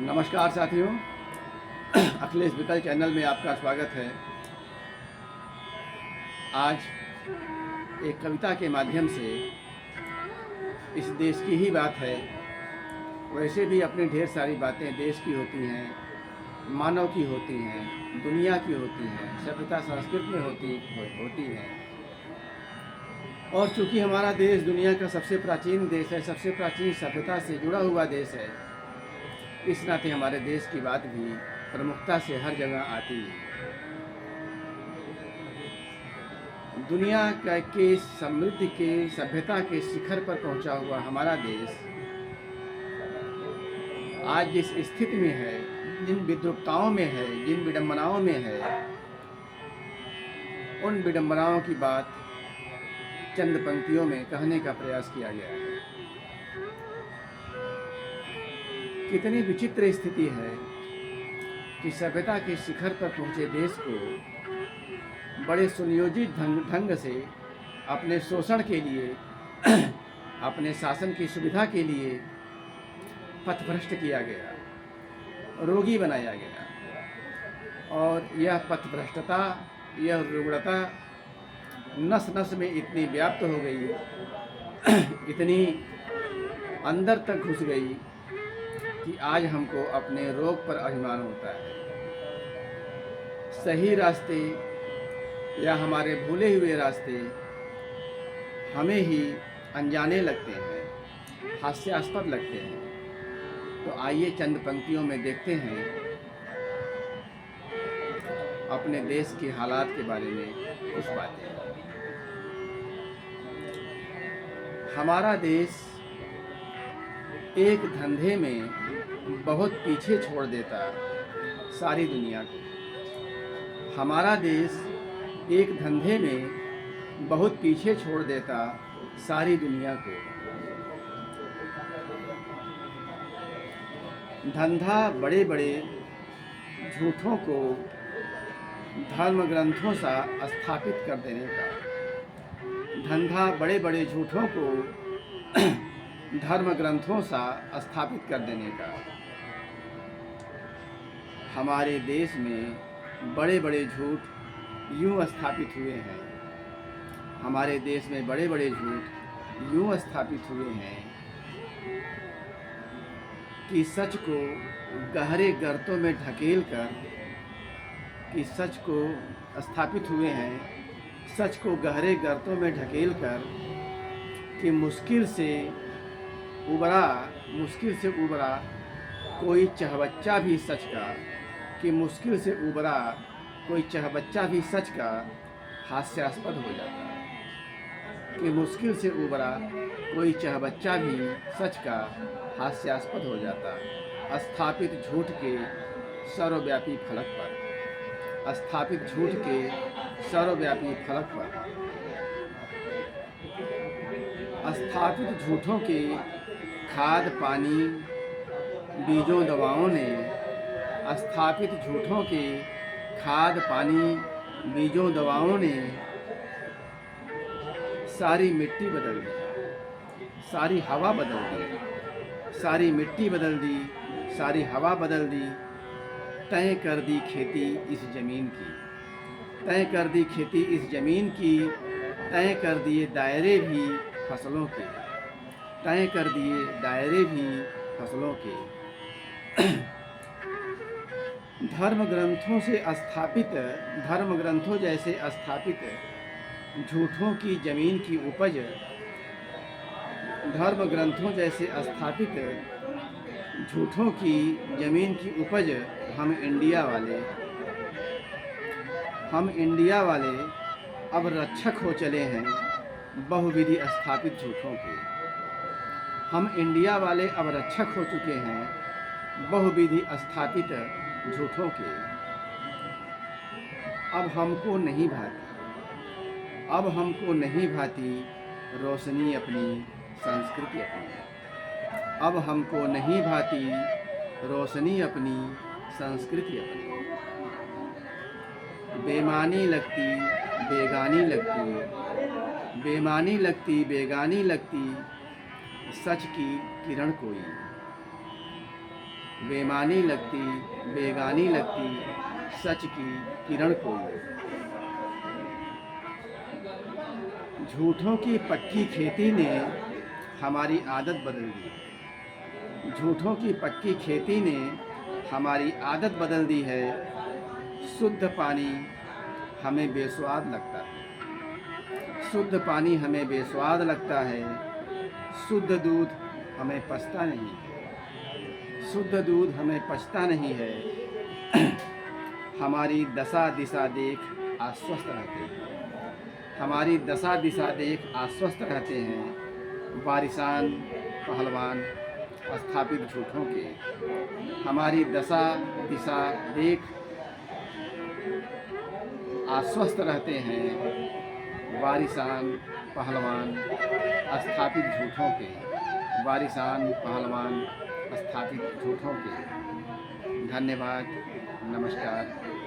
नमस्कार साथियों, अखिलेश विकल चैनल में आपका स्वागत है। आज एक कविता के माध्यम से इस देश की ही बात है। वैसे भी अपनी ढेर सारी बातें देश की होती हैं, मानव की होती हैं, दुनिया की होती हैं, सभ्यता संस्कृति में होती हैं। और चूँकि हमारा देश दुनिया का सबसे प्राचीन देश है, सबसे प्राचीन सभ्यता से जुड़ा हुआ देश है, इस नाते हमारे देश की बात भी प्रमुखता से हर जगह आती है। दुनिया के समृद्धि के सभ्यता के शिखर पर पहुंचा हुआ हमारा देश आज जिस स्थिति में है, जिन विद्रुपताओं में है, जिन विडंबनाओं में है, उन विडंबनाओं की बात चंद पंक्तियों में कहने का प्रयास किया गया है। कितनी विचित्र स्थिति है कि सभ्यता के शिखर पर पहुंचे देश को बड़े सुनियोजित ढंग से अपने शोषण के लिए, अपने शासन की सुविधा के लिए पथभ्रष्ट किया गया, रोगी बनाया गया। और यह पथभ्रष्टता, यह रुग्णता नस नस में इतनी व्याप्त हो गई, इतनी अंदर तक घुस गई कि आज हमको अपने रोग पर अभिमान होता है। सही रास्ते या हमारे भूले हुए रास्ते हमें ही अनजाने लगते हैं, हास्यास्पद लगते हैं। तो आइए चंद पंक्तियों में देखते हैं अपने देश के हालात के बारे में कुछ बातें। हमारा देश एक धंधे में बहुत पीछे छोड़ देता सारी दुनिया को। हमारा देश एक धंधे में बहुत पीछे छोड़ देता सारी दुनिया को। धंधा बड़े बड़े झूठों को धर्म ग्रंथों सा स्थापित कर देने का। धंधा बड़े बड़े झूठों को धर्म ग्रंथों सा स्थापित कर देने का। हमारे देश में बड़े बड़े झूठ यूँ स्थापित हुए हैं, हमारे देश में बड़े बड़े झूठ यूँ स्थापित हुए हैं कि सच को गहरे गर्तों में ढकेल कर, कि सच को स्थापित हुए हैं, सच को गहरे गर्तों में ढकेल कर कि मुश्किल से उबरा कोई चहबच्चा भी सच का, कि मुश्किल से उबरा कोई चहबच्चा भी सच का हास्यास्पद हो जाता है। कि मुश्किल से उबरा कोई चहबच्चा भी सच का हास्यास्पद हो जाता। स्थापित झूठ के सर्वव्यापी फलक पर, स्थापित झूठ के सर्वव्यापी फलक पर, स्थापित झूठों के खाद पानी बीजों दवाओं ने, स्थापित झूठों के खाद पानी बीजों दवाओं ने सारी मिट्टी बदल दी, सारी हवा बदल दी, सारी मिट्टी बदल दी, सारी हवा बदल दी। तय कर दी खेती इस ज़मीन की, तय कर दी खेती इस ज़मीन की, तय कर दिए दायरे भी फसलों के, तय कर दिए दायरे भी फसलों के। धर्म ग्रंथों से स्थापित, धर्म ग्रंथों जैसे स्थापित झूठों की ज़मीन की उपज, धर्म ग्रंथों जैसे स्थापित झूठों की ज़मीन की उपज हम इंडिया वाले अब रक्षक हो चले हैं बहुविधि स्थापित झूठों के। हम इंडिया वाले अब रक्षक हो चुके हैं बहुविधि स्थापित झूठों के। अब हमको नहीं भाती रोशनी अपनी, संस्कृति अपनी। अब हमको नहीं भाती रोशनी अपनी, संस्कृति अपनी। बेमानी लगती बेगानी लगती, बेमानी लगती बेगानी लगती सच की किरण कोई। बेमानी लगती बेगानी लगती सच की किरण कोई। झूठों की पक्की खेती ने हमारी आदत बदल दी। झूठों की पक्की खेती ने हमारी आदत बदल दी है। शुद्ध पानी हमें बेस्वाद लगता है। शुद्ध पानी हमें बेस्वाद लगता है। शुद्ध दूध हमें पचता नहीं है। शुद्ध दूध हमें पचता नहीं है। हमारी दशा दिशा देख आश्वस्त रहते हैं। हमारी दशा दिशा देख आश्वस्त रहते हैं वारिसान पहलवान स्थापित झूठों के। हमारी दशा दिशा देख आश्वस्त रहते हैं वारिसान पहलवान स्थापित झूठों के। वारिसान पहलवान स्थापित झूठों के। धन्यवाद। नमस्कार।